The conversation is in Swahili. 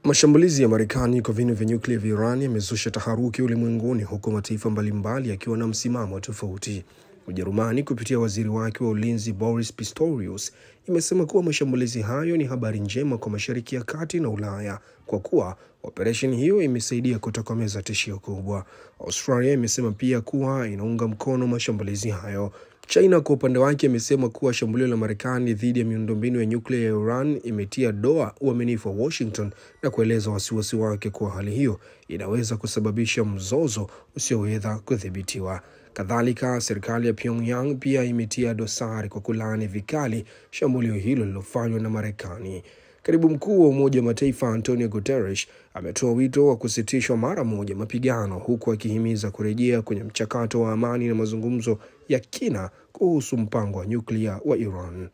Mashambulizi ya Marekani kwa vinu vya nyuklia vya Iran yamezusha taharuki ulimwenguni, huku mataifa mbalimbali yakiwa na msimamo tofauti. Ujerumani kupitia waziri wake wa ulinzi Boris Pistorius imesema kuwa mashambulizi hayo ni habari njema kwa Mashariki ya Kati na Ulaya, kwa kuwa operesheni hiyo imesaidia kutokomeza tishio kubwa. Australia imesema pia kuwa inaunga mkono mashambulizi hayo. China kwa upande wake imesema kuwa shambulio la Marekani dhidi ya miundombinu ya nyuklia ya Iran imetia doa uaminifu wa Washington na kueleza wasiwasi wake kuwa hali hiyo inaweza kusababisha mzozo usioweza kudhibitiwa. Kadhalika, serikali ya Pyongyang pia imetia dosari kwa kulaani vikali shambulio hilo lililofanywa na Marekani. Katibu mkuu wa Umoja wa Mataifa Antonio Guterres ametoa wito wa kusitishwa mara moja mapigano, huku akihimiza kurejea kwenye mchakato wa amani na mazungumzo ya kina kuhusu mpango wa nyuklia wa Iran.